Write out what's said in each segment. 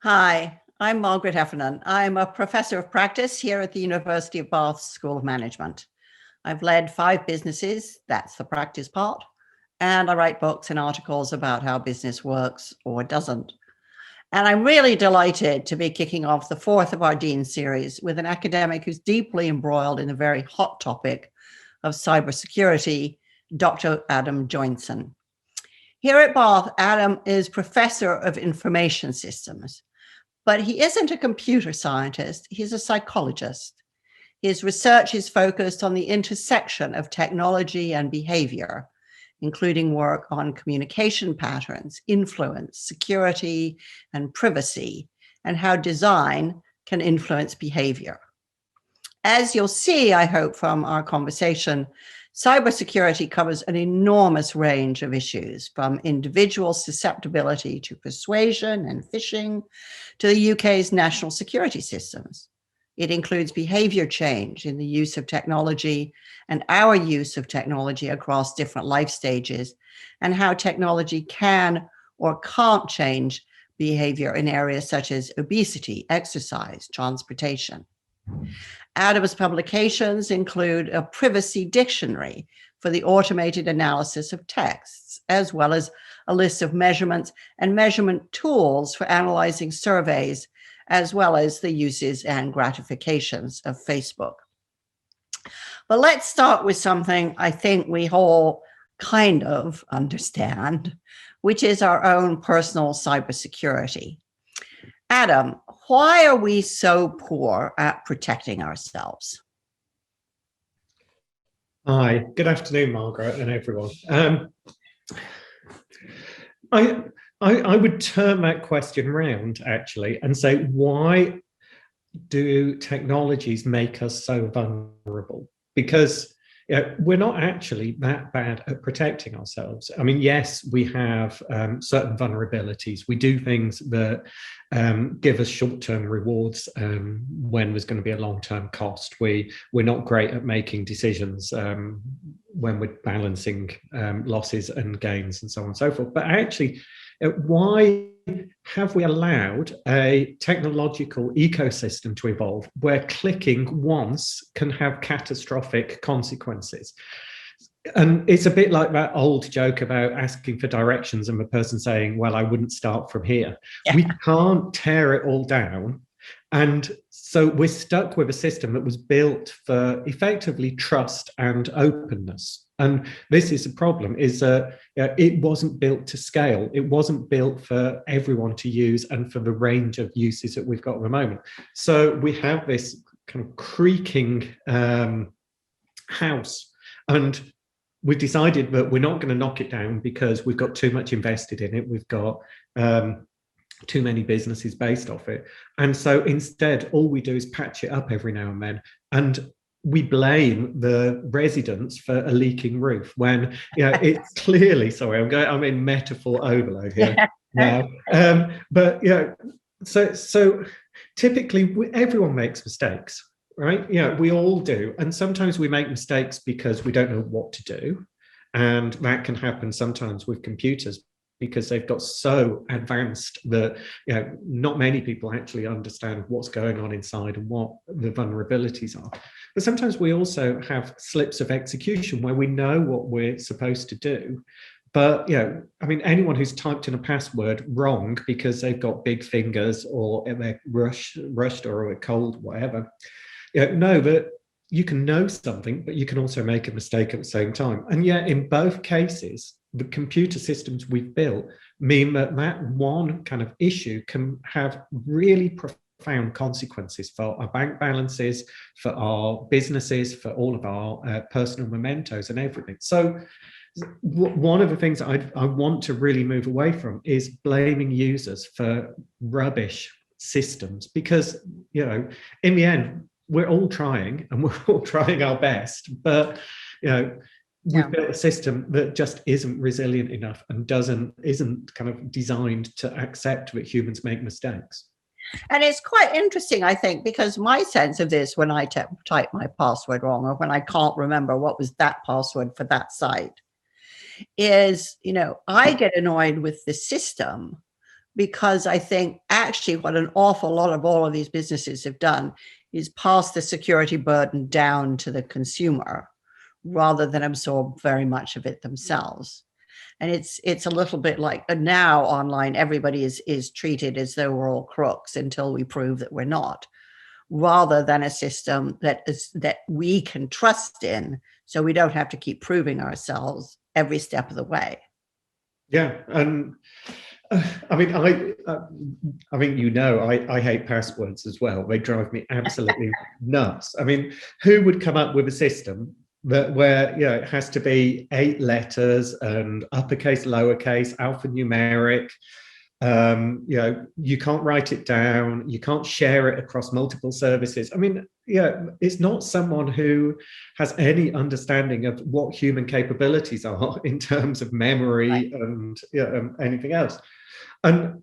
Hi, I'm Margaret Heffernan. I'm a professor of practice here at the University of Bath School of Management. I've led 5 businesses, that's the practice part, and I write books and articles about how business works or doesn't. And I'm really delighted to be kicking off the 4th of our Dean series with an academic who's deeply embroiled in the very hot topic of cybersecurity, Dr. Adam Joinson. Here at Bath, Adam is Professor of Information Systems, but he isn't a computer scientist, he's a psychologist. His research is focused on the intersection of technology and behavior, including work on communication patterns, influence, security, and privacy, and how design can influence behavior. As you'll see, I hope, from our conversation, cybersecurity covers an enormous range of issues, from individual susceptibility to persuasion and phishing to the UK's national security systems. It includes behavior change in the use of technology and our use of technology across different life stages, and how technology can or can't change behavior in areas such as obesity, exercise, transportation. Adam's publications include a privacy dictionary for the automated analysis of texts, as well as a list of measurements and measurement tools for analyzing surveys, as well as the uses and gratifications of Facebook. But let's start with something I think we all kind of understand, which is our own personal cybersecurity. Adam, why are we so poor at protecting ourselves? Hi, good afternoon, Margaret and everyone. I would turn that question round, actually, and say, why do technologies make us so vulnerable? Because we're not actually that bad at protecting ourselves. I mean, yes, we have certain vulnerabilities. We do things that give us short-term rewards when there's going to be a long-term cost. We're not great at making decisions when we're balancing losses and gains and so on and so forth. But actually, why have we allowed a technological ecosystem to evolve where clicking once can have catastrophic consequences? And it's a bit like that old joke about asking for directions and the person saying, well, I wouldn't start from here. Yeah. We can't tear it all down. And so we're stuck with a system that was built for effectively trust and openness. And this is the problem, is that it wasn't built to scale. It wasn't built for everyone to use and for the range of uses that we've got at the moment. So we have this kind of creaking house, and we've decided that we're not going to knock it down because we've got too much invested in it. We've got too many businesses based off it. And so instead, all we do is patch it up every now and then. And we blame the residents for a leaking roof when it's clearly, sorry, I'm in metaphor overload here now. But so typically everyone makes mistakes, right? We all do. And sometimes we make mistakes because we don't know what to do. And that can happen sometimes with computers, because they've got so advanced that not many people actually understand what's going on inside and what the vulnerabilities are. But sometimes we also have slips of execution where we know what we're supposed to do. But I mean, anyone who's typed in a password wrong because they've got big fingers or they're rushed or are cold, whatever, know that you can know something, but you can also make a mistake at the same time. And yet in both cases, the computer systems we've built mean that one kind of issue can have really profound consequences for our bank balances, for our businesses, for all of our personal mementos and everything. So one of the things I want to really move away from is blaming users for rubbish systems, because, in the end, we're all trying and we're all trying our best, but, we've built a system that just isn't resilient enough and isn't kind of designed to accept that humans make mistakes. And it's quite interesting, I think, because my sense of this, when I type my password wrong or when I can't remember what was that password for that site, is, I get annoyed with the system because I think actually what an awful lot of all of these businesses have done is pass the security burden down to the consumer rather than absorb very much of it themselves. And it's a little bit like now online, everybody is treated as though we're all crooks until we prove that we're not, rather than a system that we can trust in, so we don't have to keep proving ourselves every step of the way. Yeah, and I mean, I mean, I hate passwords as well. They drive me absolutely nuts. I mean, who would come up with a system where it has to be 8 letters and uppercase, lowercase, alphanumeric? You can't write it down. You can't share it across multiple services. I mean, it's not someone who has any understanding of what human capabilities are in terms of memory and anything else. And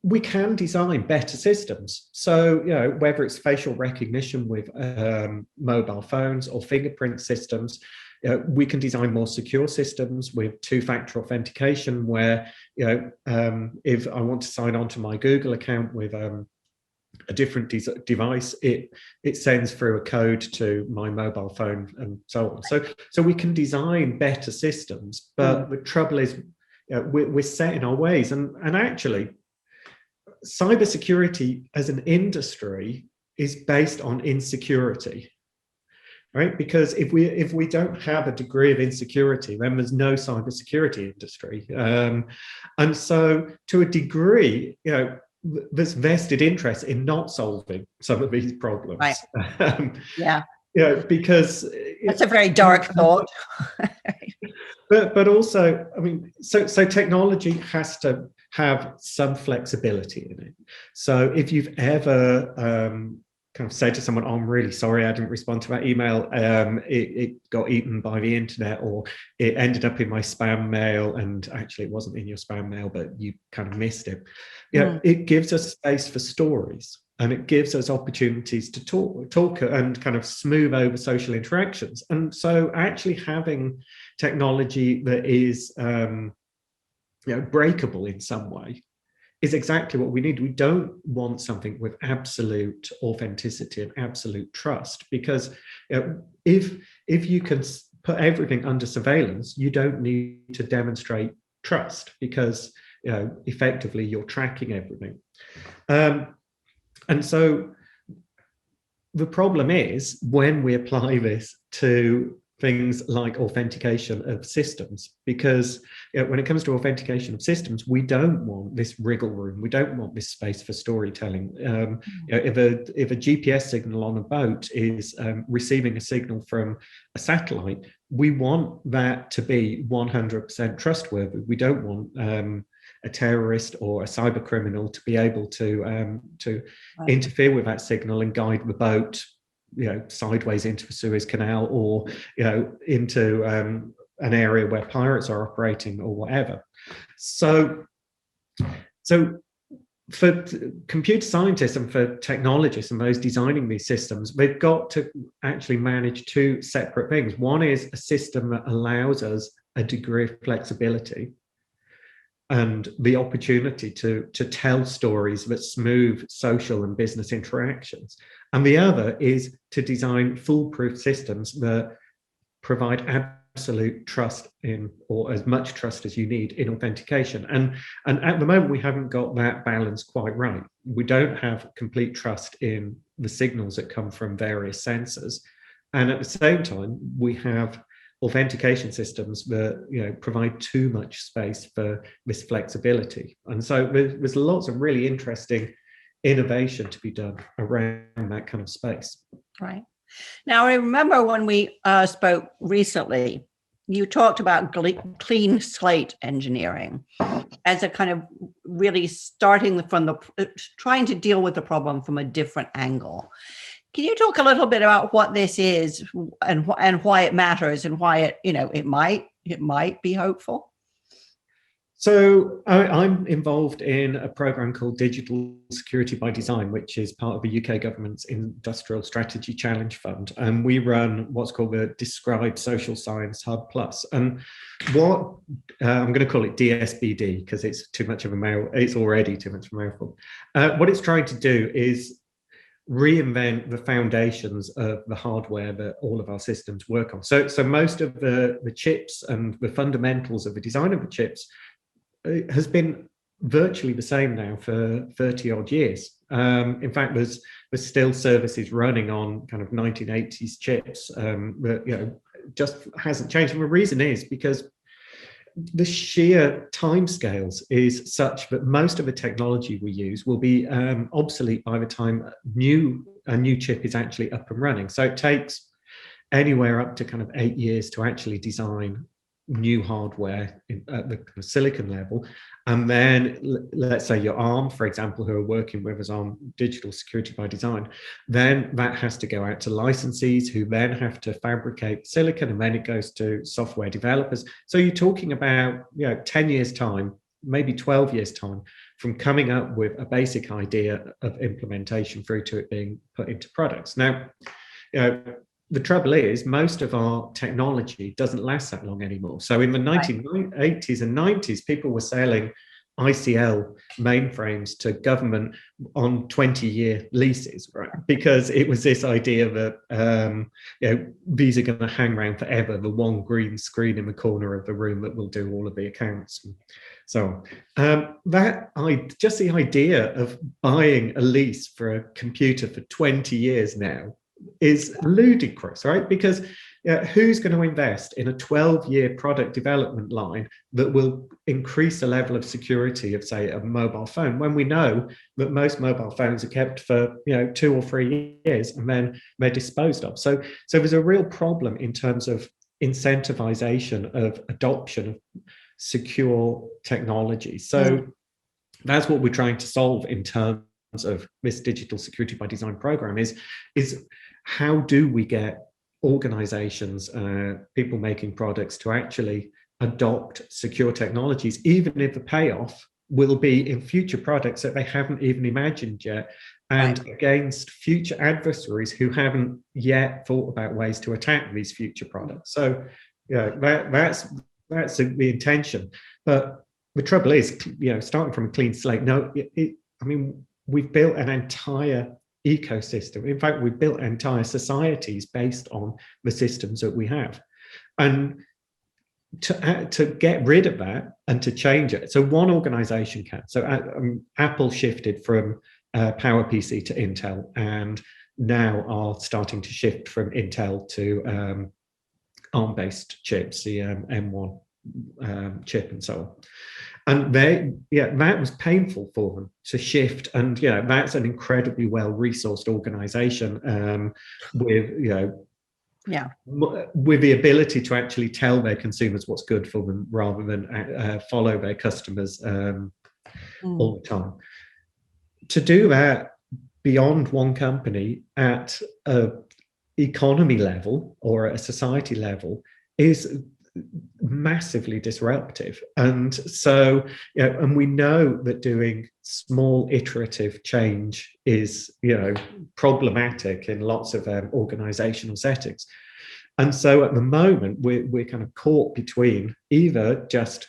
we can design better systems. So, whether it's facial recognition with mobile phones or fingerprint systems, we can design more secure systems with 2-factor authentication where, if I want to sign on to my Google account with a different device, it sends through a code to my mobile phone and so on. So we can design better systems, but the trouble is we're set in our ways. And actually, cybersecurity as an industry is based on insecurity. Right, because if we don't have a degree of insecurity, then there's no cybersecurity industry, and so to a degree, there's vested interest in not solving some of these problems. Right. Because that's a very dark thought. but also, I mean, so technology has to have some flexibility in it. So if you've ever kind of say to someone, I'm really sorry I didn't respond to that email, it got eaten by the internet, or it ended up in my spam mail, and actually it wasn't in your spam mail, but you kind of missed it. It gives us space for stories, and it gives us opportunities to talk and kind of smooth over social interactions. And so actually having technology that is breakable in some way is exactly what we need. We don't want something with absolute authenticity and absolute trust, because if you can put everything under surveillance, you don't need to demonstrate trust, because effectively you're tracking everything. And so the problem is when we apply this to things like authentication of systems, because when it comes to authentication of systems, we don't want this wriggle room. We don't want this space for storytelling. If a GPS signal on a boat is receiving a signal from a satellite, we want that to be 100% trustworthy. We don't want a terrorist or a cyber criminal to be able to interfere with that signal and guide the boat sideways into the Suez Canal, or into an area where pirates are operating or whatever. So for computer scientists and for technologists and those designing these systems, they've got to actually manage 2 separate things. One is a system that allows us a degree of flexibility and the opportunity to tell stories that smooth social and business interactions. And the other is to design foolproof systems that provide absolute trust in, or as much trust as you need in, authentication. And at the moment, we haven't got that balance quite right. We don't have complete trust in the signals that come from various sensors. And at the same time, we have authentication systems that provide too much space for this flexibility. And so there's lots of really interesting innovation to be done around that kind of space. Right. Now, I remember when we spoke recently, you talked about clean slate engineering as a kind of really starting from trying to deal with the problem from a different angle. Can you talk a little bit about what this is and why it matters and why it might be hopeful? So I'm involved in a program called Digital Security by Design, which is part of the UK government's Industrial Strategy Challenge Fund. And we run what's called the Described Social Science Hub Plus. And what I'm going to call it DSBD because it's too much of a mouthful. It's already too much of a mouthful. What it's trying to do is reinvent the foundations of the hardware that all of our systems work on. So most of the chips and the fundamentals of the design of the chips has been virtually the same now for 30 odd years. In fact, there's still services running on kind of 1980s chips that just hasn't changed. And the reason is because the sheer timescales is such that most of the technology we use will be obsolete by the time a new chip is actually up and running. So it takes anywhere up to kind of 8 years to actually design new hardware at the kind of silicon level. And then let's say your ARM, for example, who are working with us on digital security by design, then that has to go out to licensees who then have to fabricate silicon, and then it goes to software developers. So you're talking about 10 years time, maybe 12 years time from coming up with a basic idea of implementation through to it being put into products. Now, the trouble is most of our technology doesn't last that long anymore. So in the 1980s and 90s, people were selling ICL mainframes to government on 20-year leases, right? Because it was this idea that these are going to hang around forever, the one green screen in the corner of the room that will do all of the accounts. So just the idea of buying a lease for a computer for 20 years now is ludicrous, right? Because who's going to invest in a 12-year product development line that will increase the level of security of, say, a mobile phone, when we know that most mobile phones are kept for 2 or 3 years and then they're disposed of. So there's a real problem in terms of incentivization of adoption of secure technology. So that's what we're trying to solve in terms of this digital security by design program is how do we get organizations, people making products to actually adopt secure technologies, even if the payoff will be in future products that they haven't even imagined yet, and against future adversaries who haven't yet thought about ways to attack these future products. So that's the intention. But the trouble is, starting from a clean slate, we've built an entire ecosystem. In fact, we've built entire societies based on the systems that we have. And to get rid of that and to change it, so one organization can. So Apple shifted from PowerPC to Intel, and now are starting to shift from Intel to ARM-based chips, the M1 chip and so on. And that was painful for them to shift. And that's an incredibly well-resourced organization with the ability to actually tell their consumers what's good for them rather than follow their customers all the time. To do that beyond one company at a economy level or a society level is massively disruptive. And so and we know that doing small iterative change is problematic in lots of organizational settings. And so at the moment we're kind of caught between either just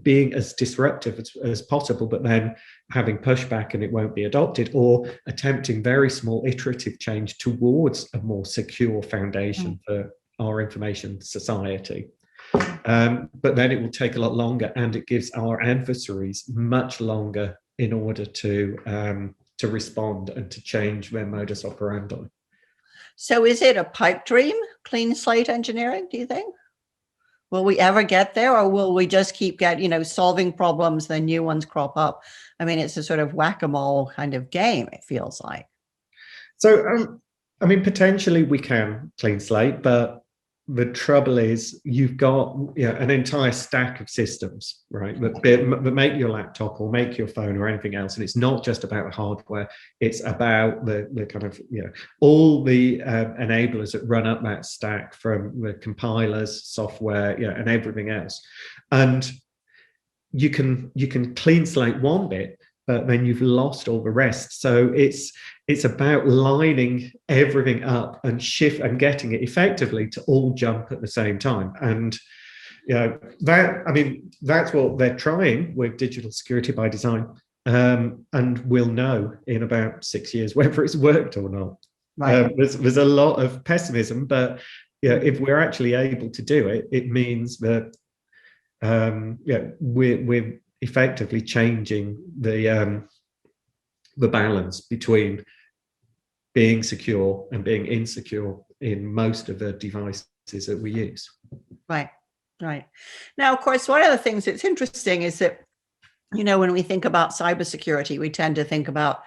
being as disruptive as possible, but then having pushback and it won't be adopted, or attempting very small iterative change towards a more secure foundation for our information society. But then it will take a lot longer, and it gives our adversaries much longer in order to respond and to change their modus operandi. So is it a pipe dream, clean slate engineering, do you think? Will we ever get there, or will we just keep solving problems, then new ones crop up? I mean, it's a sort of whack-a-mole kind of game, it feels like. So, potentially we can clean slate, but the trouble is you've got an entire stack of systems, right, that make your laptop or make your phone or anything else. And it's not just about the hardware, it's about the kind of all the enablers that run up that stack, from the compilers, software, and everything else. And you can clean slate one bit, but then you've lost all the rest. So it's about lining everything up and getting it effectively to all jump at the same time. And that's what they're trying with digital security by design. And we'll know in about 6 years whether it's worked or not. Right. There's a lot of pessimism, but if we're actually able to do it, it means that we're effectively changing the balance between being secure and being insecure in most of the devices that we use. Right. Now, of course, one of the things that's interesting is that, when we think about cybersecurity, we tend to think about,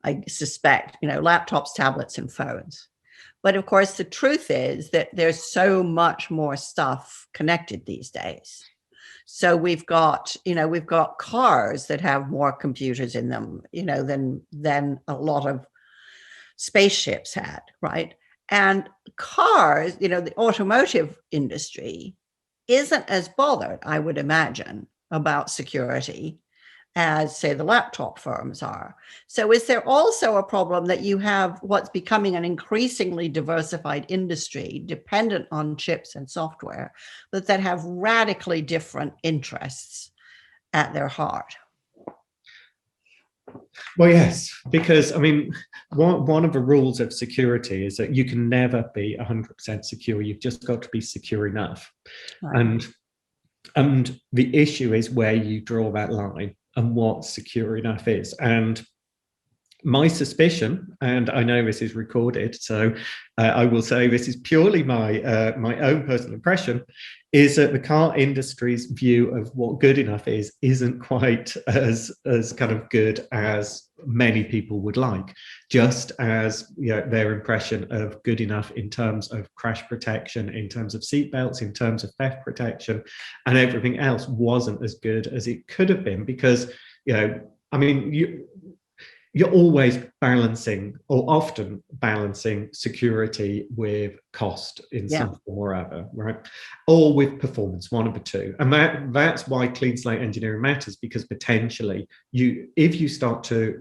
I suspect, laptops, tablets, and phones. But of course, the truth is that there's so much more stuff connected these days. So we've got cars that have more computers in them, than a lot of spaceships had, right? And cars, the automotive industry isn't as bothered, I would imagine, about security as, say, the laptop firms are. So is there also a problem that you have what's becoming an increasingly diversified industry dependent on chips and software, but that have radically different interests at their heart? Well, yes, because one of the rules of security is that you can never be 100% secure. You've just got to be secure enough. Right. And the issue is where you draw that line and what secure enough is. And my suspicion, and I know this is recorded, so I will say this is purely my own personal impression, is that the car industry's view of what good enough isn't quite as kind of good as many people would like, just as their impression of good enough in terms of crash protection, in terms of seatbelts, in terms of theft protection, and everything else wasn't as good as it could have been, because you're always balancing, or often balancing, security with cost in some form or other, right? Or with performance, one of the two. And that's why clean slate engineering matters, because potentially if you start to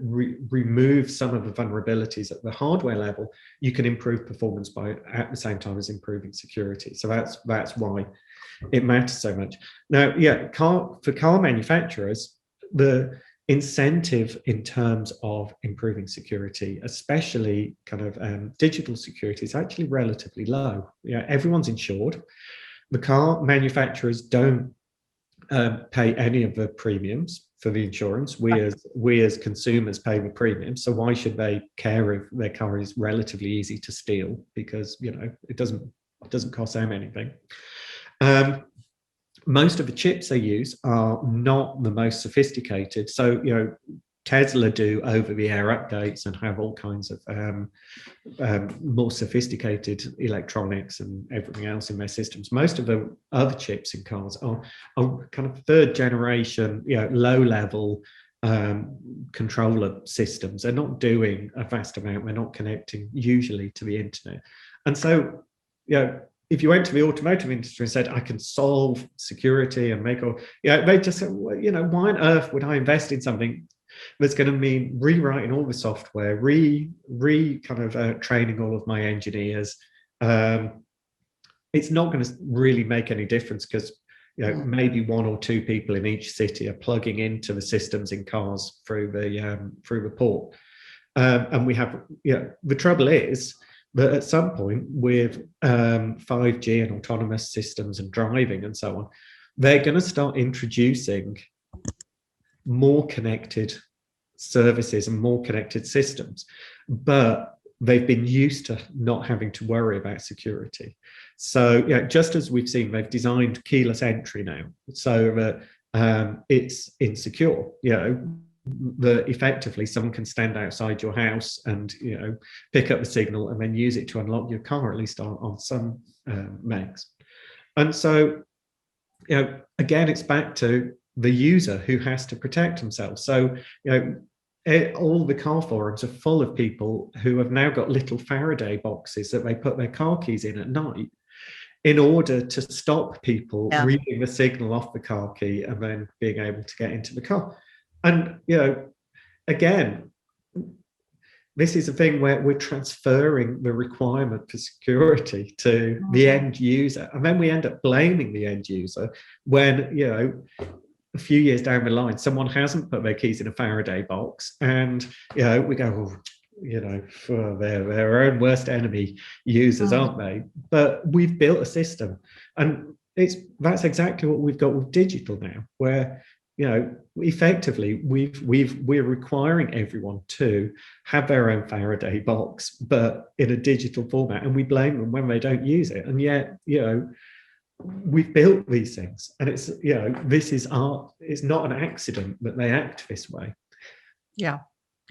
remove some of the vulnerabilities at the hardware level, you can improve performance at the same time as improving security. So that's why it matters so much. Now, for car manufacturers, the incentive in terms of improving security, especially kind of digital security, is actually relatively low. Everyone's insured. The car manufacturers don't pay any of the premiums for the insurance. We as consumers pay the premiums. So why should they care if their car is relatively easy to steal? Because it doesn't cost them anything. Most of the chips they use are not the most sophisticated. So, Tesla do over-the-air updates and have all kinds of more sophisticated electronics and everything else in their systems. Most of the other chips in cars are kind of third generation, low-level controller systems. They're not doing a vast amount. They're not connecting usually to the internet. And so, if you went to the automotive industry and said, I can solve security and they just said, well, why on earth would I invest in something that's going to mean rewriting all the software, training all of my engineers? It's not going to really make any difference, because maybe one or two people in each city are plugging into the systems in cars through the port. And we have, the trouble is, but at some point, with 5G and autonomous systems and driving and so on, they're going to start introducing more connected services and more connected systems. But they've been used to not having to worry about security. So just as we've seen, they've designed keyless entry now, so that it's insecure. That effectively someone can stand outside your house and pick up the signal and then use it to unlock your car, at least on some makes. And so again, it's back to the user who has to protect themselves. So all the car forums are full of people who have now got little Faraday boxes that they put their car keys in at night, in order to stop people Yeah. reading the signal off the car key and then being able to get into the car. And, you know, again, this is a thing where we're transferring the requirement for security to the end user. And then we end up blaming the end user when, you know, a few years down the line, someone hasn't put their keys in a Faraday box. And, you know, we go, oh, you know, they're their own worst enemy users, aren't they? But we've built a system. And that's exactly what we've got with digital now, where, you know, effectively we're requiring everyone to have their own Faraday box, but in a digital format, and we blame them when they don't use it. And yet, you know, we've built these things, and it's, you know, this is art. It's not an accident that they act this way. Yeah,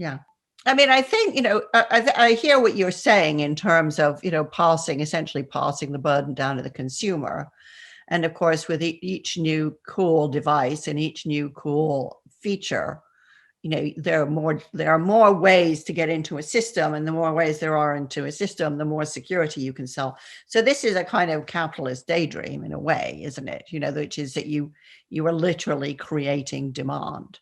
yeah. I mean, I think, you know, I hear what you're saying in terms of, you know, essentially passing the burden down to the consumer. And of course, with each new cool device and each new cool feature, you know, there are more ways to get into a system, and the more ways there are into a system, the more security you can sell. So this is a kind of capitalist daydream in a way, isn't it? You know, which is that you are literally creating demand.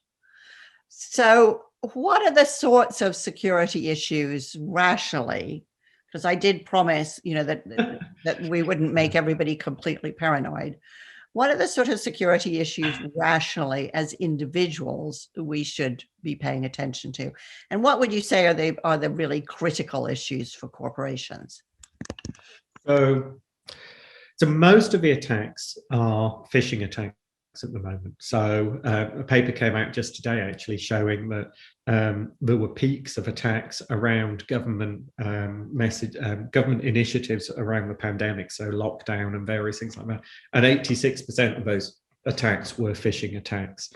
So what are the sorts of security issues rationally? Because I did promise, you know, that we wouldn't make everybody completely paranoid. What are the sort of security issues rationally as individuals we should be paying attention to? And what would you say are the really critical issues for corporations? So most of the attacks are phishing attacks at the moment. So a paper came out just today actually showing that there were peaks of attacks around government government initiatives around the pandemic, so lockdown and various things like that. And 86% of those attacks were phishing attacks.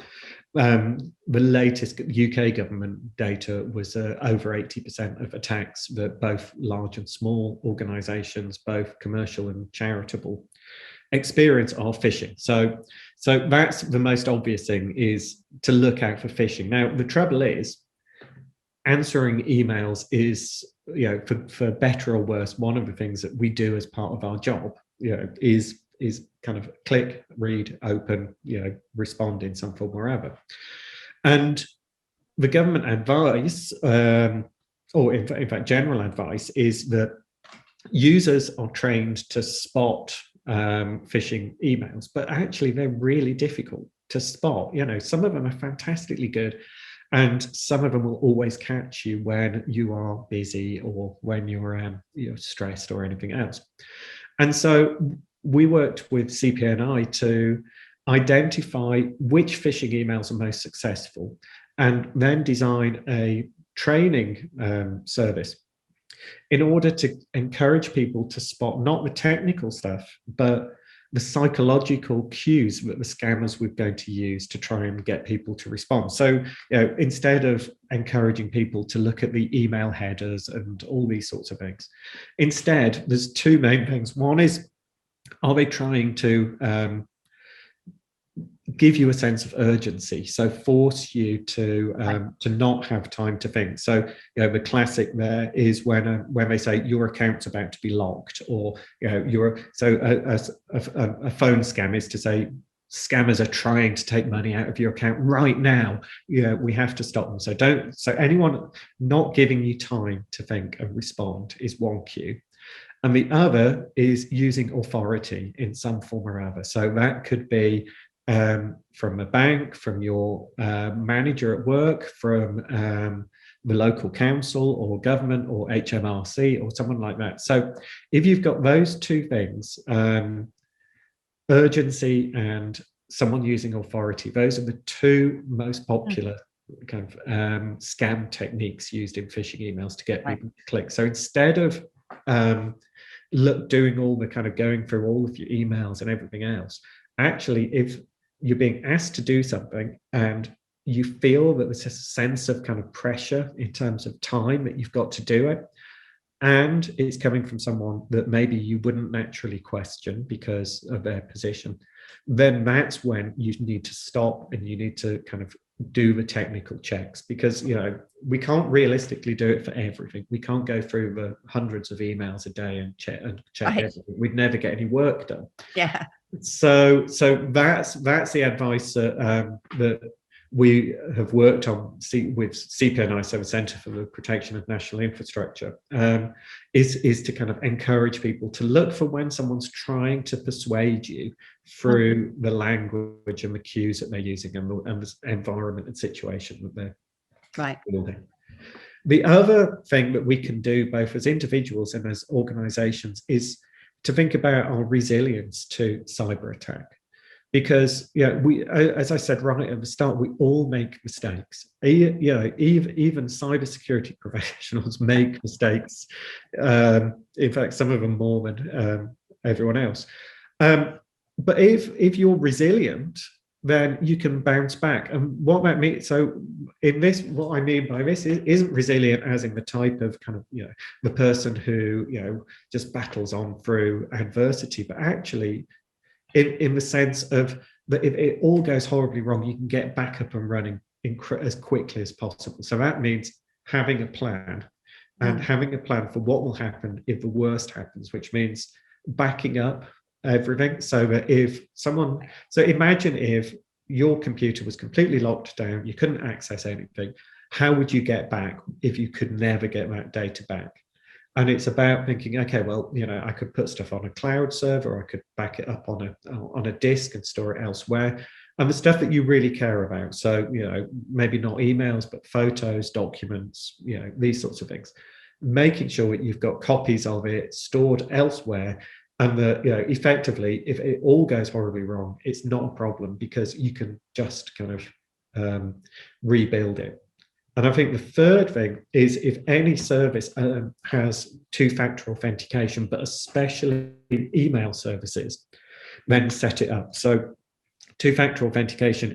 The latest UK government data was over 80% of attacks that both large and small organisations, both commercial and charitable, experience of phishing. So that's the most obvious thing, is to look out for phishing. Now, the trouble is, answering emails is, you know, for better or worse, one of the things that we do as part of our job, you know, is kind of click, read, open, you know, respond in some form or other. And the government advice, or in fact, general advice, is that users are trained to spot phishing emails, but actually they're really difficult to spot. You know, some of them are fantastically good, and some of them will always catch you when you are busy or when you're stressed or anything else. And so we worked with CPNI to identify which phishing emails are most successful, and then design a training service in order to encourage people to spot not the technical stuff, but the psychological cues that the scammers were going to use to try and get people to respond. So, you know, instead of encouraging people to look at the email headers and all these sorts of things, instead, there's two main things. One is, are they trying to give you a sense of urgency, so force you to not have time to think? So, you know, the classic there is when they say your account's about to be locked, or, you know, a phone scam is to say scammers are trying to take money out of your account right now. You know, we have to stop them. So anyone not giving you time to think and respond is one cue. And the other is using authority in some form or other. So that could be from a bank, from your manager at work, from the local council or government or HMRC or someone like that. So if you've got those two things, urgency and someone using authority, those are the two most popular kind of scam techniques used in phishing emails to get people to click. So instead of doing all the kind of going through all of your emails and everything else, actually, if you're being asked to do something and you feel that there's a sense of kind of pressure in terms of time that you've got to do it, and it's coming from someone that maybe you wouldn't naturally question because of their position, then that's when you need to stop and you need to kind of do the technical checks, because we can't realistically do it for everything. We can't go through the hundreds of emails a day and check Right. everything. We'd never get any work done. Yeah. So that's the advice that we have worked on with CPNI, so the Centre for the Protection of National Infrastructure, is to kind of encourage people to look for when someone's trying to persuade you through the language and the cues that they're using, and the environment and situation that they're building. The other thing that we can do, both as individuals and as organizations, is to think about our resilience to cyber attack. Because we, as I said right at the start, we all make mistakes. Even cybersecurity professionals make mistakes. In fact, some of them more than everyone else. But if you're resilient, then you can bounce back. And what that means, so in this, what I mean by this isn't resilient as in the type of kind of the person who just battles on through adversity, but actually in the sense of that if it all goes horribly wrong, you can get back up and running as quickly as possible. So that means having a plan, and having a plan for what will happen if the worst happens, which means backing up everything. So that imagine if your computer was completely locked down, you couldn't access anything, how would you get back if you could never get that data back? And it's about thinking, okay, well, I could put stuff on a cloud server, or I could back it up on a disk and store it elsewhere. And the stuff that you really care about, so maybe not emails, but photos, documents, these sorts of things, making sure that you've got copies of it stored elsewhere, and that effectively, if it all goes horribly wrong, it's not a problem, because you can just kind of rebuild it. And I think the third thing is, if any service has two-factor authentication, but especially email services, then set it up. So two-factor authentication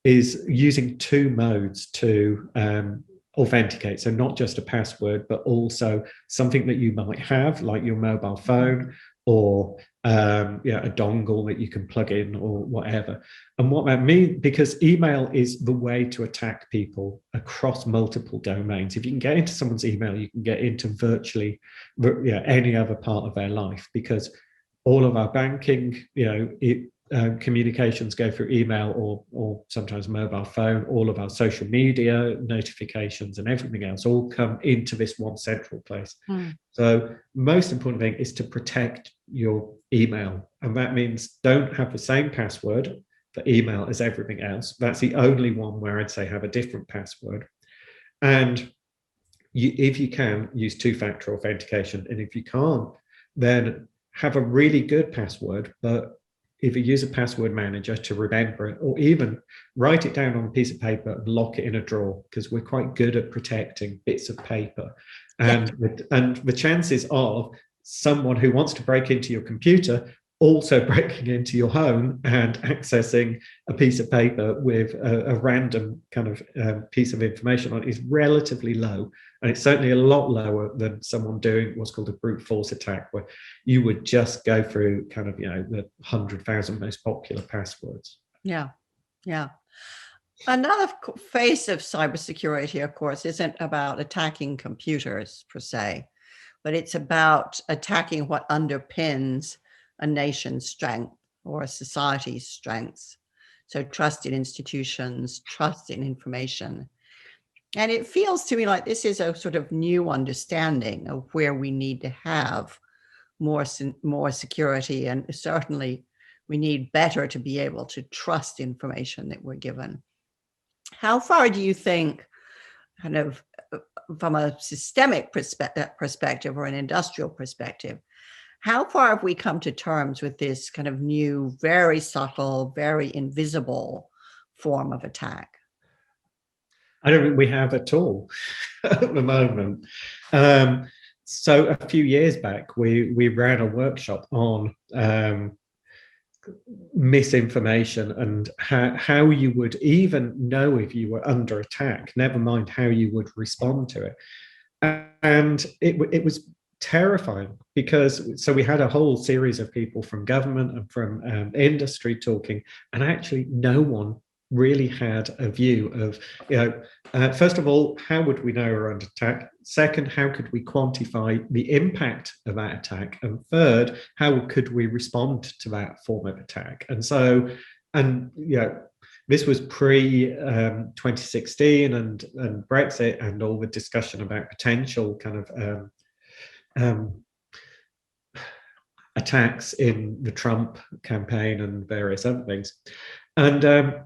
is using two modes to authenticate. So not just a password, but also something that you might have, like your mobile phone, or a dongle that you can plug in, or whatever. And what that means, because email is the way to attack people across multiple domains. If you can get into someone's email, you can get into virtually any other part of their life, because all of our banking, communications go through email or sometimes mobile phone. All of our social media notifications and everything else all come into this one central place. So most important thing is to protect your email, and that means don't have the same password for email as everything else. That's the only one where I'd say have a different password. And if you can, use two-factor authentication, and if you can't, then have a really good password, but either use a password manager to remember it, or even write it down on a piece of paper and lock it in a drawer, because we're quite good at protecting bits of paper. And the chances of someone who wants to break into your computer also breaking into your home and accessing a piece of paper with a random kind of piece of information on it is relatively low. And it's certainly a lot lower than someone doing what's called a brute force attack, where you would just go through kind of, the 100,000 most popular passwords. Yeah. Another face of cybersecurity, of course, isn't about attacking computers per se, but it's about attacking what underpins a nation's strength or a society's strengths. So trust in institutions, trust in information. And it feels to me like this is a sort of new understanding of where we need to have more security, and certainly we need better to be able to trust information that we're given. How far do you think, kind of from a systemic perspective or an industrial perspective, how far have we come to terms with this kind of new, very subtle, very invisible form of attack? I don't think we have at all at the moment. So a few years back, we ran a workshop on misinformation and how you would even know if you were under attack, never mind how you would respond to it. And it was terrifying, because so we had a whole series of people from government and from industry talking, and actually no one really had a view of, first of all, how would we know we're under attack? Second, how could we quantify the impact of that attack? And third, how could we respond to that form of attack? And so, this was pre 2016 and Brexit and all the discussion about potential kind of attacks in the Trump campaign and various other things. And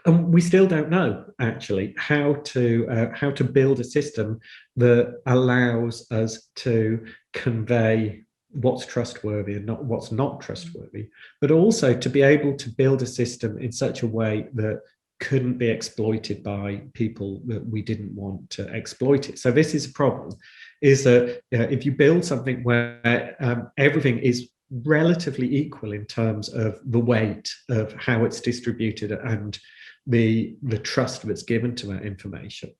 we still don't know actually how to build a system that allows us to convey what's trustworthy and not what's not trustworthy, but also to be able to build a system in such a way that couldn't be exploited by people that we didn't want to exploit it. So this is a problem, is that if you build something where everything is relatively equal in terms of the weight of how it's distributed and the trust that's given to that information,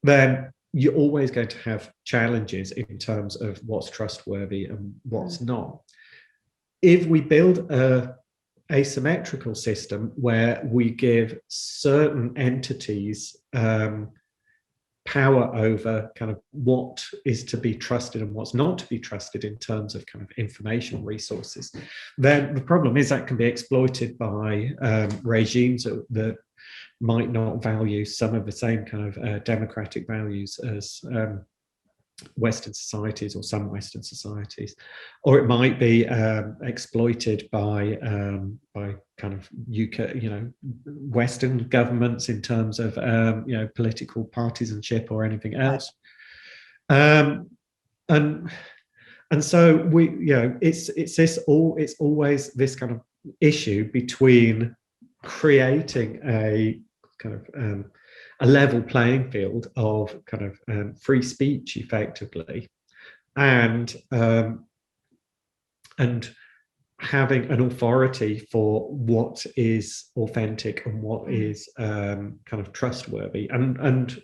then you're always going to have challenges in terms of what's trustworthy and what's not. If we build a asymmetrical system where we give certain entities power over kind of what is to be trusted and what's not to be trusted in terms of kind of information resources, then the problem is that can be exploited by regimes that might not value some of the same kind of democratic values as Western societies or some Western societies, or it might be exploited by kind of UK, Western governments in terms of political partisanship or anything else. And so it's always this kind of issue between creating a kind of a level playing field of kind of free speech effectively, and having an authority for what is authentic and what is kind of trustworthy. And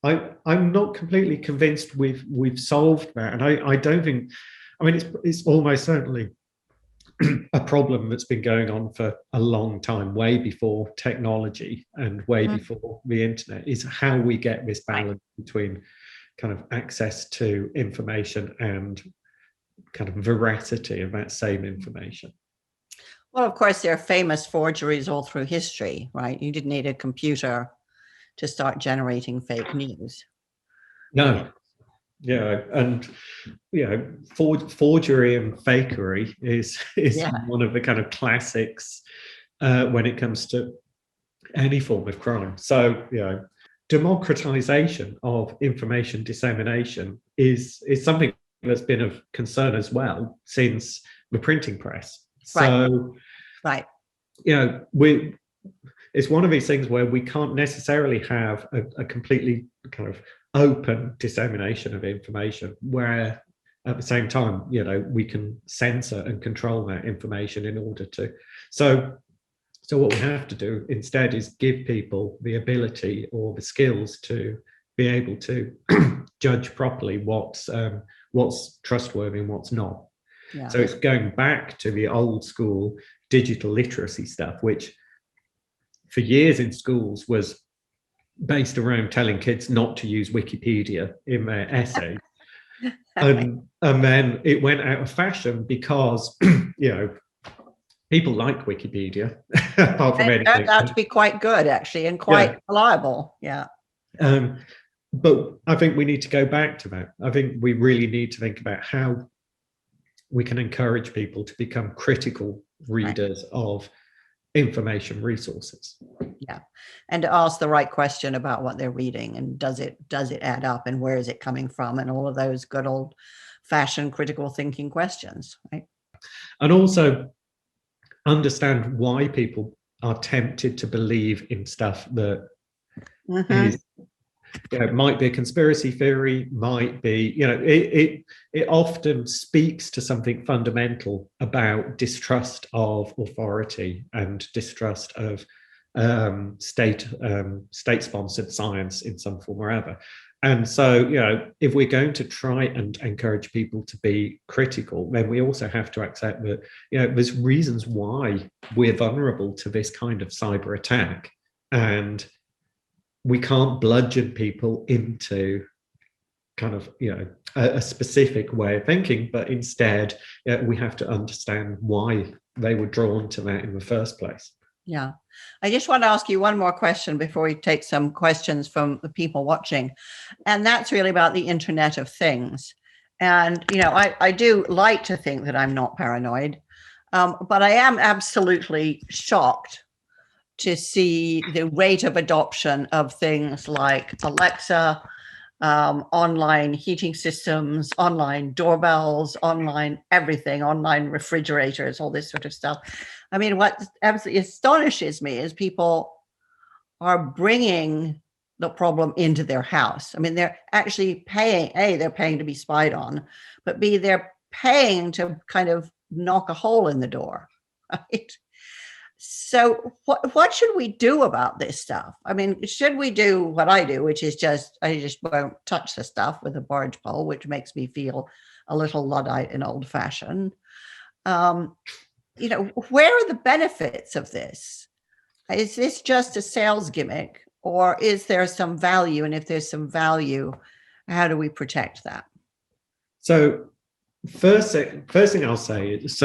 I'm not completely convinced we've solved that. And I don't think, I mean, it's almost certainly a problem that's been going on for a long time, way before technology and way before the internet, is how we get this balance between kind of access to information and kind of veracity of that same information. Well, of course, there are famous forgeries all through history, right? You didn't need a computer to start generating fake news. No. Yeah, and forgery and fakery is one of the kind of classics when it comes to any form of crime. So democratization of information dissemination is something that's been of concern as well since the printing press. So it's one of these things where we can't necessarily have a completely kind of open dissemination of information, where at the same time we can censor and control that information in order to. So what we have to do instead is give people the ability or the skills to be able to judge properly what's trustworthy and what's not. So it's going back to the old school digital literacy stuff, which for years in schools was based around telling kids not to use Wikipedia in their essays. and then it went out of fashion because, people like Wikipedia, apart from anything. It turned out to be quite good, actually, and quite reliable. But I think we need to go back to that. I think we really need to think about how we can encourage people to become critical readers of information resources. And to ask the right question about what they're reading, and does it add up, and where is it coming from, and all of those good old fashioned critical thinking questions, right? And also understand why people are tempted to believe in stuff that is, might be a conspiracy theory, might be, it often speaks to something fundamental about distrust of authority and distrust of state-sponsored science in some form or other. And so, if we're going to try and encourage people to be critical, then we also have to accept that, there's reasons why we're vulnerable to this kind of cyber attack. And we can't bludgeon people into kind of, a specific way of thinking, but instead, we have to understand why they were drawn to that in the first place. Yeah. I just want to ask you one more question before we take some questions from the people watching. And that's really about the Internet of Things. And, I do like to think that I'm not paranoid, but I am absolutely shocked to see the rate of adoption of things like Alexa, online heating systems, online doorbells, online everything, online refrigerators, all this sort of stuff. I mean, what absolutely astonishes me is people are bringing the problem into their house. I mean, they're actually paying, A, they're paying to be spied on, but B, they're paying to kind of knock a hole in the door, right? So what should we do about this stuff? I mean, should we do what I do, which is I just won't touch the stuff with a barge pole, which makes me feel a little Luddite and old fashioned. Where are the benefits of this? Is this just a sales gimmick, or is there some value? And if there's some value, how do we protect that? So first thing I'll say is,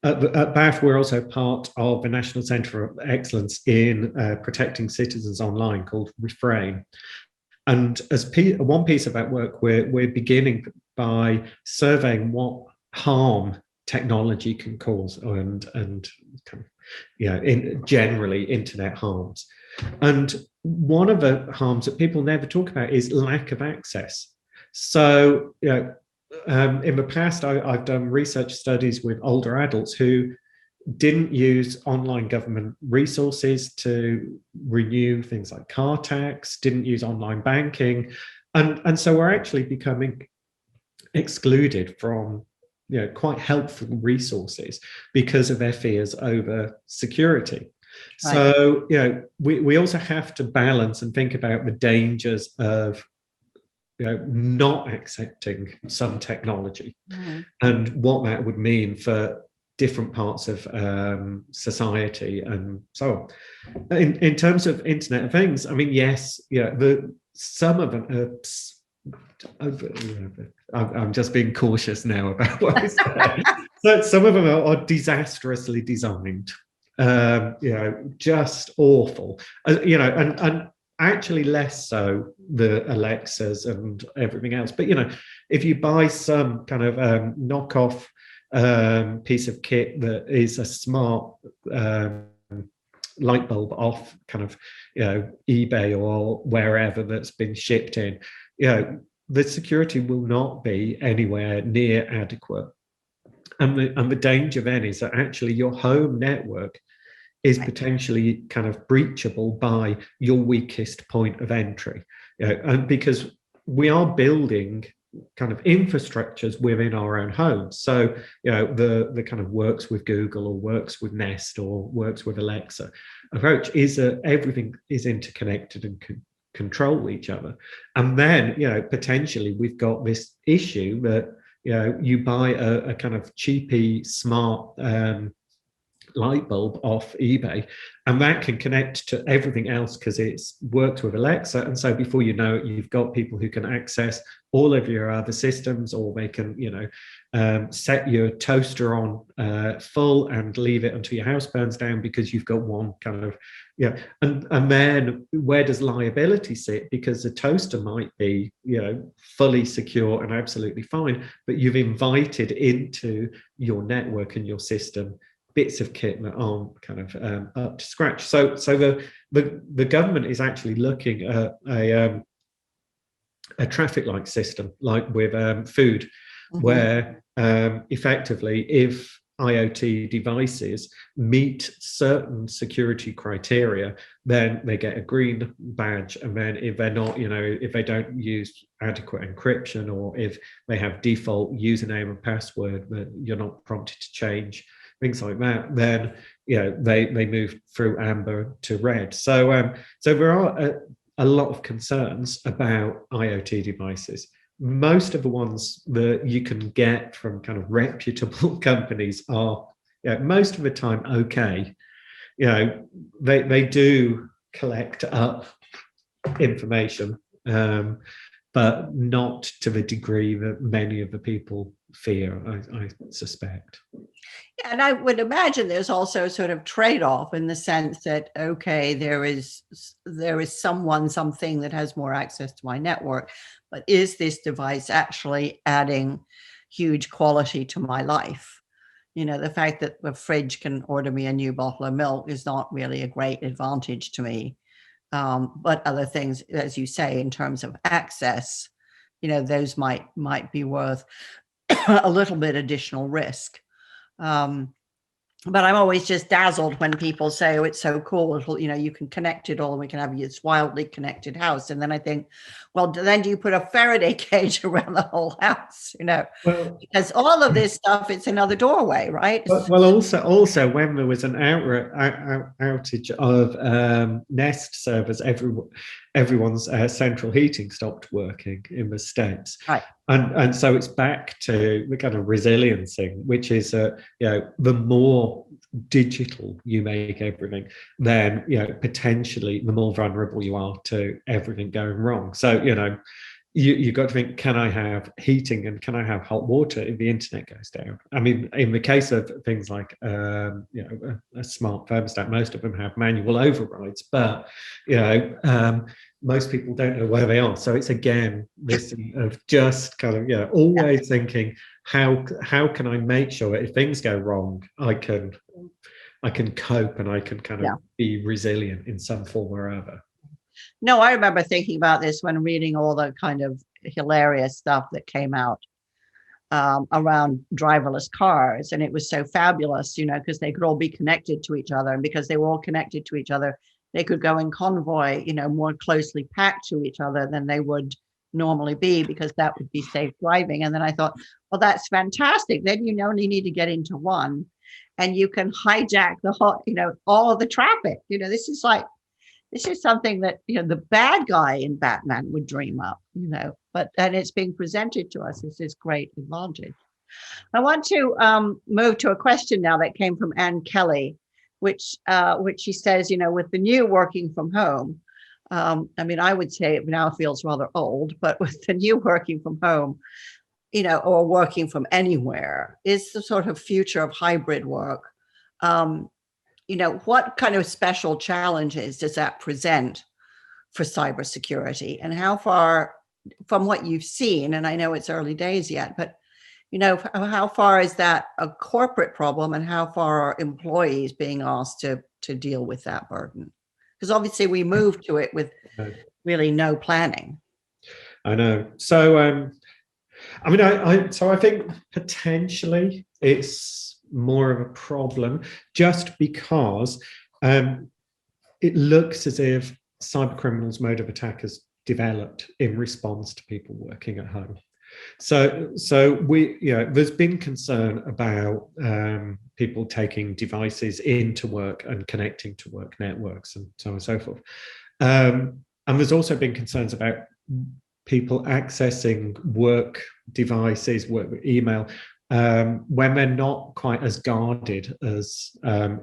at BAF, we're also part of the National Centre of Excellence in protecting citizens online, called Refrain. And as one piece of that work, we're beginning by surveying what harm technology can cause, and generally internet harms. And one of the harms that people never talk about is lack of access. So, in the past, I've done research studies with older adults who didn't use online government resources to renew things like car tax, didn't use online banking. And so we're actually becoming excluded from quite helpful resources because of their fears over security. Right. So, we also have to balance and think about the dangers of not accepting some technology, and what that would mean for different parts of society and so on. In terms of Internet of Things, I mean, yes, some of them I'm just being cautious now about what I say. So some of them are disastrously designed, just awful, and actually less so the Alexas and everything else. But if you buy some kind of knockoff piece of kit that is a smart light bulb off kind of eBay or wherever that's been shipped in, the security will not be anywhere near adequate. And the danger then is that actually your home network is potentially kind of breachable by your weakest point of entry. And because we are building kind of infrastructures within our own homes. So, the kind of works with Google or works with Nest or works with Alexa approach is that everything is interconnected and can control each other. And then, potentially we've got this issue that, you buy a kind of cheapy, smart light bulb off eBay, and that can connect to everything else because it's worked with Alexa. And so before you know it, you've got people who can access all of your other systems, or they can, set your toaster on full and leave it until your house burns down because you've got one kind of, and then where does liability sit? Because the toaster might be, fully secure and absolutely fine, but you've invited into your network and your system bits of kit that aren't kind of up to scratch. So the government is actually looking at a traffic light system, like with food, where effectively, if IoT devices meet certain security criteria, then they get a green badge. And then if they're not, if they don't use adequate encryption, or if they have default username and password that you're not prompted to change, things like that, then they move through amber to red. So there are a lot of concerns about IoT devices. Most of the ones that you can get from kind of reputable companies are, most of the time, okay. They do collect up information, but not to the degree that many of the people fear, I suspect. Yeah, and I would imagine there's also a sort of trade-off in the sense that, okay, there is something that has more access to my network, but is this device actually adding huge quality to my life? The fact that the fridge can order me a new bottle of milk is not really a great advantage to me. But other things, as you say, in terms of access, those might be worth a little bit additional risk. But I'm always just dazzled when people say, "Oh, it's so cool! You can connect it all, and we can have this wildly connected house." And then I think, well, then do you put a Faraday cage around the whole house? Well, because all of this stuff, it's another doorway, right? Well, also when there was an outage of Nest servers, everyone's central heating stopped working in the States, right? And so it's back to the kind of resiliency, which is the more digital you make everything, then potentially the more vulnerable you are to everything going wrong. So you've got to think, can I have heating and can I have hot water if the internet goes down? I mean, in the case of things like a smart thermostat, most of them have manual overrides, but most people don't know where they are. So it's again this of just kind of always thinking, how can I make sure that if things go wrong, I can cope and I can kind of be resilient in some form or other. No, I remember thinking about this when reading all the kind of hilarious stuff that came out around driverless cars. And it was so fabulous, because they could all be connected to each other. And because they were all connected to each other, they could go in convoy, more closely packed to each other than they would normally be, because that would be safe driving. And then I thought, well, that's fantastic. Then you only need to get into one and you can hijack all of the traffic. This is something that the bad guy in Batman would dream up, and it's being presented to us as this great advantage. I want to move to a question now that came from Ann Kelly, which she says, with the new working from home, I would say it now feels rather old, but with the new working from home, or working from anywhere, is the sort of future of hybrid work. What kind of special challenges does that present for cybersecurity, and how far, from what you've seen, and I know it's early days yet, but how far is that a corporate problem, and how far are employees being asked to deal with that burden? Because obviously we moved to it with really no planning. I know. So I think potentially it's more of a problem, just because it looks as if cyber criminals' mode of attack has developed in response to people working at home. So we, there's been concern about people taking devices into work and connecting to work networks and so on and so forth. And there's also been concerns about people accessing work devices, work email, when they're not quite as guarded as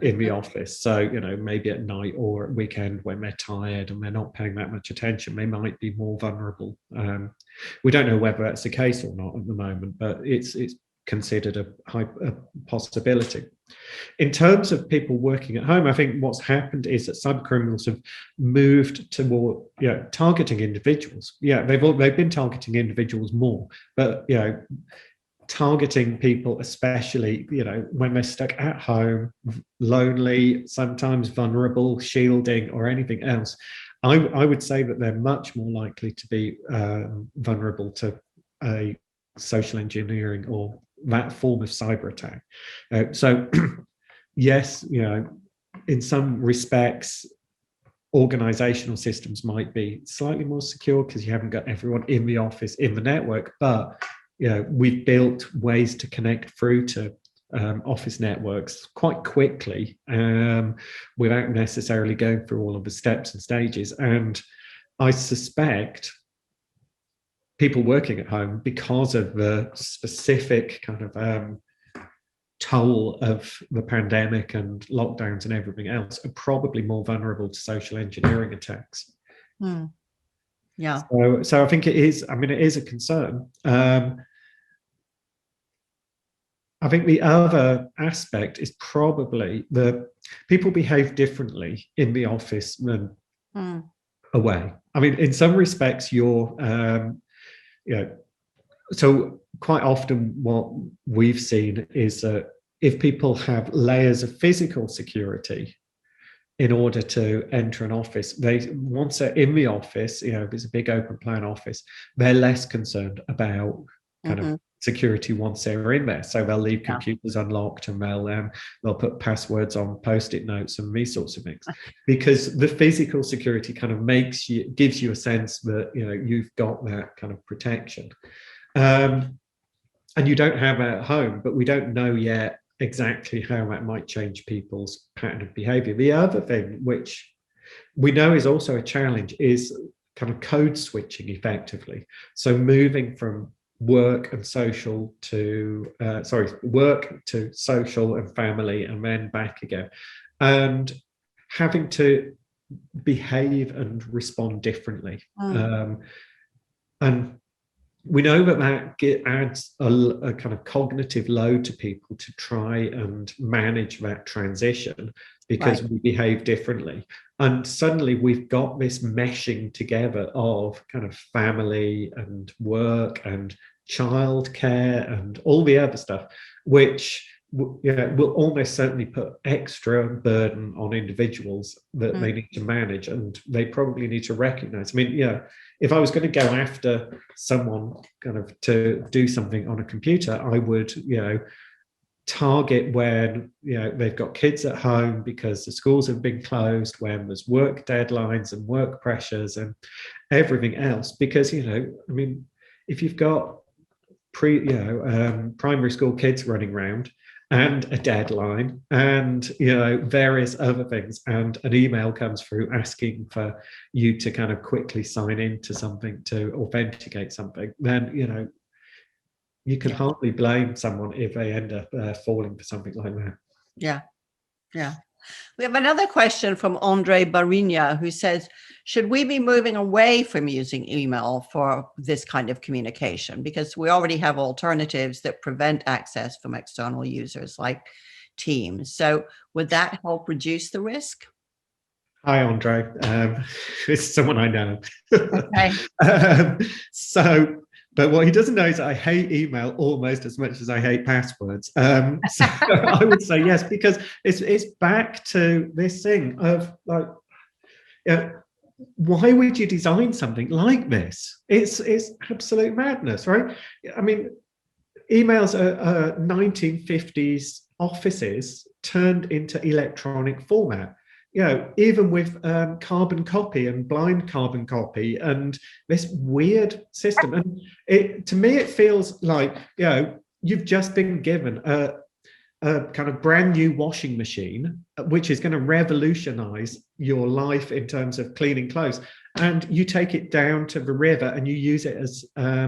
in the office. So, maybe at night or at weekend when they're tired and they're not paying that much attention, they might be more vulnerable. We don't know whether that's the case or not at the moment, but it's considered a possibility. In terms of people working at home, I think what's happened is that cyber criminals have moved toward targeting individuals. They've been targeting individuals more, but targeting people, especially when they're stuck at home, lonely, sometimes vulnerable, shielding, or anything else. I would say that they're much more likely to be vulnerable to a social engineering or that form of cyber attack. So yes, in some respects, organizational systems might be slightly more secure because you haven't got everyone in the office in the network, but we've built ways to connect through to office networks quite quickly without necessarily going through all of the steps and stages. And I suspect people working at home, because of the specific kind of toll of the pandemic and lockdowns and everything else, are probably more vulnerable to social engineering attacks. Yeah. So I think it is. I mean, it is a concern. I think the other aspect is probably that people behave differently in the office than away. I mean, in some respects, so quite often what we've seen is that if people have layers of physical security in order to enter an office, once they're in the office, if it's a big open plan office, they're less concerned about kind of security once they're in there. So they'll leave computers unlocked, and they'll put passwords on Post-it notes and these sorts of things, because the physical security kind of gives you a sense that you've got that kind of protection. And you don't have it at home, but we don't know yet exactly how that might change people's pattern of behavior. The other thing, which we know is also a challenge, is kind of code switching effectively. So moving from work and social to work to social and family, and then back again, and having to behave and respond differently. And we know that adds a kind of cognitive load to people to try and manage that transition, because we behave differently. And suddenly we've got this meshing together of kind of family and work and childcare and all the other stuff, which will almost certainly put extra burden on individuals that they need to manage, and they probably need to recognize. I mean, if I was going to go after someone kind of to do something on a computer, I would, target when, they've got kids at home because the schools have been closed, when there's work deadlines and work pressures and everything else. Because, I mean, if you've got primary school kids running around, and a deadline, and various other things, and an email comes through asking for you to kind of quickly sign into something to authenticate something, then you can hardly blame someone if they end up falling for something like that. Yeah. We have another question from Andre Barinia, who says, should we be moving away from using email for this kind of communication? Because we already have alternatives that prevent access from external users like Teams. So would that help reduce the risk? Hi, Andre. It's someone I know. Okay. But what he doesn't know is I hate email almost as much as I hate passwords. So I would say yes, because it's back to this thing of like, why would you design something like this? It's absolute madness, right? I mean, emails are 1950s offices turned into electronic format. Even with carbon copy and blind carbon copy and this weird system. And to me, it feels like, you've just been given a kind of brand new washing machine, which is going to revolutionize your life in terms of cleaning clothes. And you take it down to the river and you use it as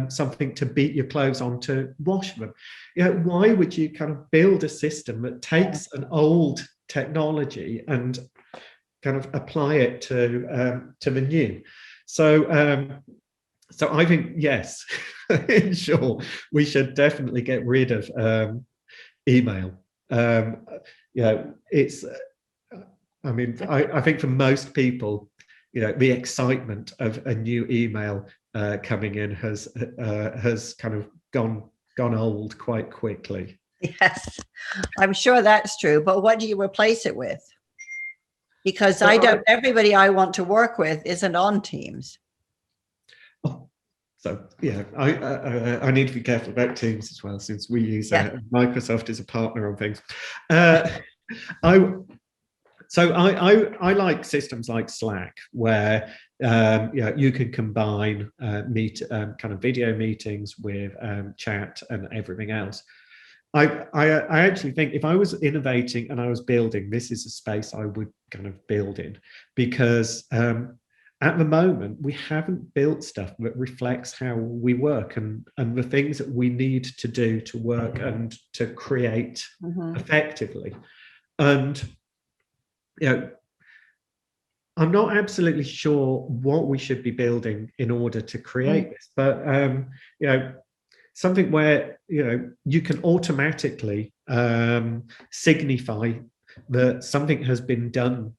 something to beat your clothes on to wash them. Why would you kind of build a system that takes an old technology and kind of apply it to the new? So I think, yes, in short, we should definitely get rid of email. It's, I mean, I think for most people, the excitement of a new email coming in has kind of gone old quite quickly. Yes, I'm sure that's true. But what do you replace it with? Because everybody I want to work with isn't on Teams. So I need to be careful about Teams as well, since we use Microsoft as a partner on things. I like systems like Slack, where you can combine kind of video meetings with chat and everything else. I actually think if I was innovating and I was building, this is a space I would kind of build in, because at the moment, we haven't built stuff that reflects how we work and the things that we need to do to work and to create effectively. And, you know, I'm not absolutely sure what we should be building in order to create this, but, you know, something where, you know, you can automatically signify that something has been done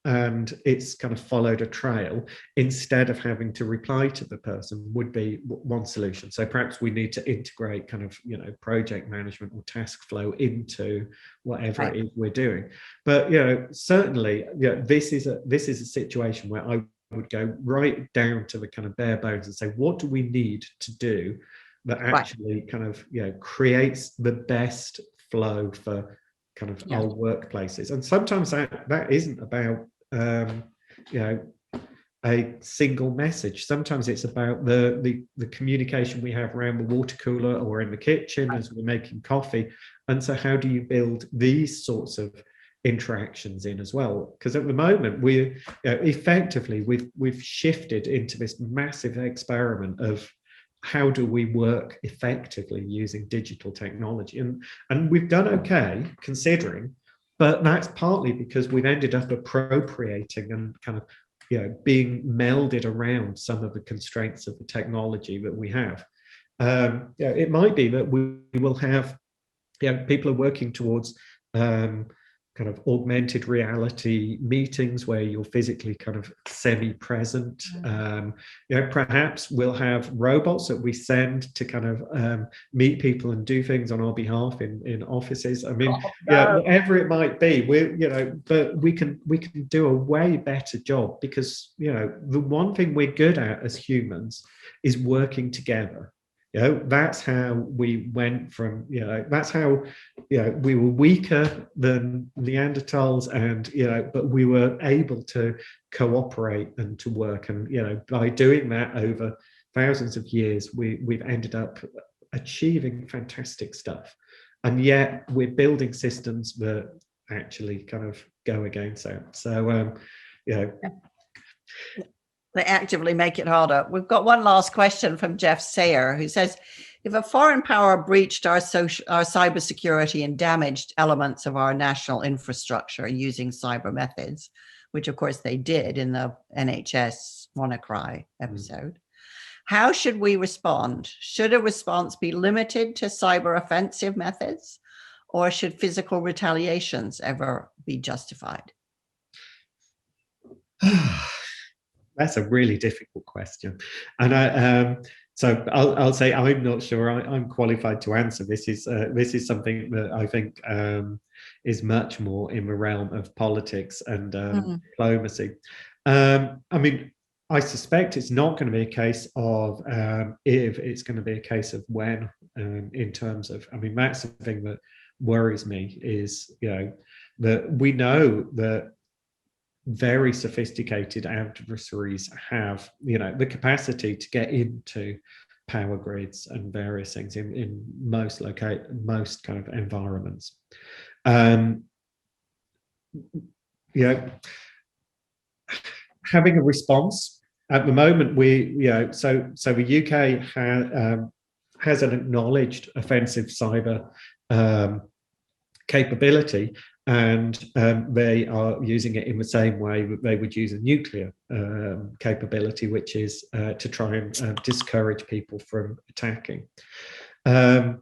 and it's kind of followed a trail instead of having to reply to the person would be one solution. So perhaps we need to integrate kind of, you know, project management or task flow into whatever it is we're doing. But, you know, certainly, you know, this is a situation where I would go right down to the kind of bare bones and say, what do we need to do that actually kind of, you know, creates the best flow for kind of our workplaces? And sometimes that isn't about you know, a single message. Sometimes it's about the communication we have around the water cooler or in the kitchen as we're making coffee. And so how do you build these sorts of interactions in as well? Because at the moment we're effectively we've shifted into this massive experiment of how do we work effectively using digital technology, and we've done okay considering. But that's partly because we've ended up appropriating and kind of, you know, being melded around some of the constraints of the technology that we have. Yeah, it might be that we will have, you know, people are working towards kind of augmented reality meetings where you're physically kind of semi-present. You know, perhaps we'll have robots that we send to kind of meet people and do things on our behalf in offices. I mean, yeah, whatever it might be, you know, but we can do a way better job because, you know, the one thing we're good at as humans is working together. You know, that's how we went from, you know, that's how, you know, we were weaker than Neanderthals and, you know, but we were able to cooperate and to work. And, you know, by doing that over thousands of years, we've ended up achieving fantastic stuff. And yet we're building systems that actually kind of go against that. So, you know. They actively make it harder. We've got one last question from Jeff Sayer, who says, if a foreign power breached our cybersecurity and damaged elements of our national infrastructure using cyber methods, which of course they did in the NHS WannaCry episode, how should we respond? Should a response be limited to cyber offensive methods, or should physical retaliations ever be justified? That's a really difficult question, and so I'll say I'm not sure I'm qualified to answer. This is something that I think is much more in the realm of politics and diplomacy. I mean, I suspect it's not going to be a case of if, it's going to be a case of when. In terms of, I mean, that's the thing that worries me is, you know, that we know that very sophisticated adversaries have, you know, the capacity to get into power grids and various things in most kind of environments. You know, having a response at the moment, so the UK has an acknowledged offensive cyber capability. And they are using it in the same way that they would use a nuclear capability, which is to try and discourage people from attacking. You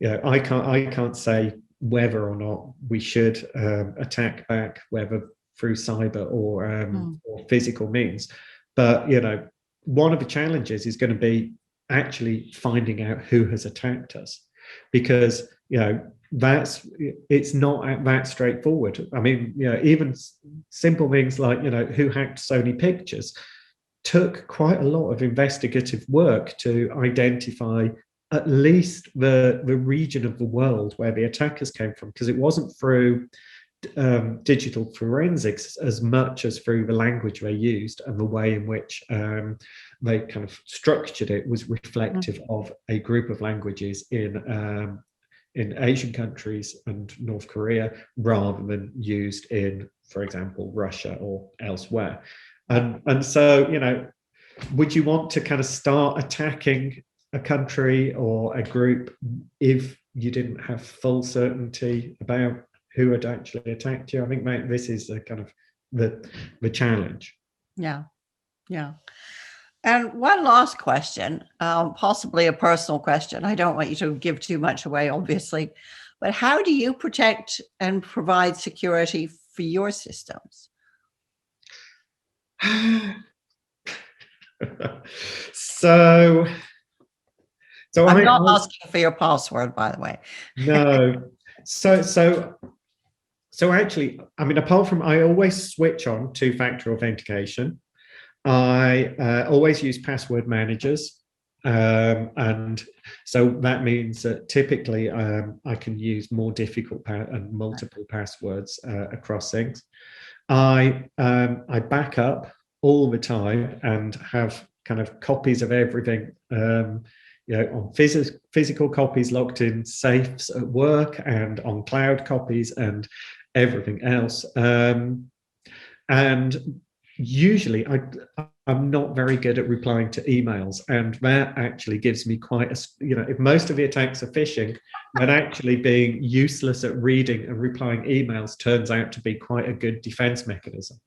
know, I can't say whether or not we should attack back, whether through cyber or physical means. But, you know, one of the challenges is going to be actually finding out who has attacked us, because, you know, it's not that straightforward. I mean, you know, even simple things like, you know, who hacked Sony Pictures took quite a lot of investigative work to identify at least the region of the world where the attackers came from, because it wasn't through digital forensics as much as through the language they used, and the way in which they kind of structured it was reflective of a group of languages in Asian countries and North Korea, rather than used in, for example, Russia or elsewhere. And so, would you want to kind of start attacking a country or a group if you didn't have full certainty about who had actually attacked you? I think, mate, this is the kind of the challenge. Yeah. And one last question, possibly a personal question. I don't want you to give too much away, obviously, but how do you protect and provide security for your systems? So I'm not asking for your password, by the way. No. So actually, I mean, apart from I always switch on two-factor authentication. I always use password managers. And so that means that typically I can use more difficult and multiple passwords across things. I back up all the time and have kind of copies of everything, on physical copies locked in safes at work and on cloud copies and everything else. And usually I'm not very good at replying to emails, and that actually gives me quite if most of the attacks are phishing, then actually being useless at reading and replying emails turns out to be quite a good defense mechanism.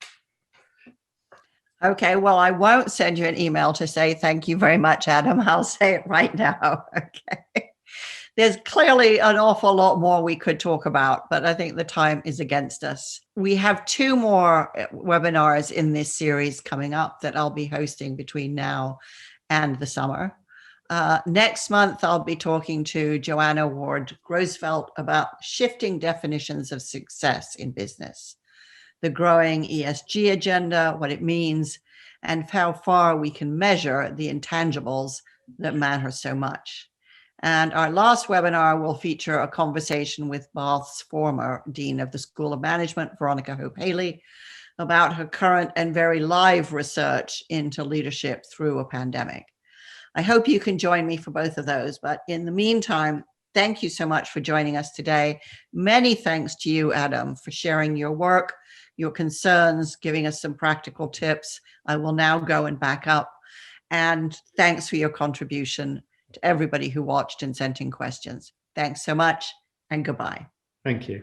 Okay, well, I won't send you an email to say thank you very much, Adam. I'll say it right now. Okay. There's clearly an awful lot more we could talk about, but I think the time is against us. We have 2 more webinars in this series coming up that I'll be hosting between now and the summer. Next month, I'll be talking to Joanna Ward Grosfelt about shifting definitions of success in business, the growing ESG agenda, what it means, and how far we can measure the intangibles that matter so much. And our last webinar will feature a conversation with Bath's former Dean of the School of Management, Veronica Hope-Haley, about her current and very live research into leadership through a pandemic. I hope you can join me for both of those. But in the meantime, thank you so much for joining us today. Many thanks to you, Adam, for sharing your work, your concerns, giving us some practical tips. I will now go and back up. And thanks for your contribution to everybody who watched and sent in questions. Thanks so much, and goodbye. Thank you.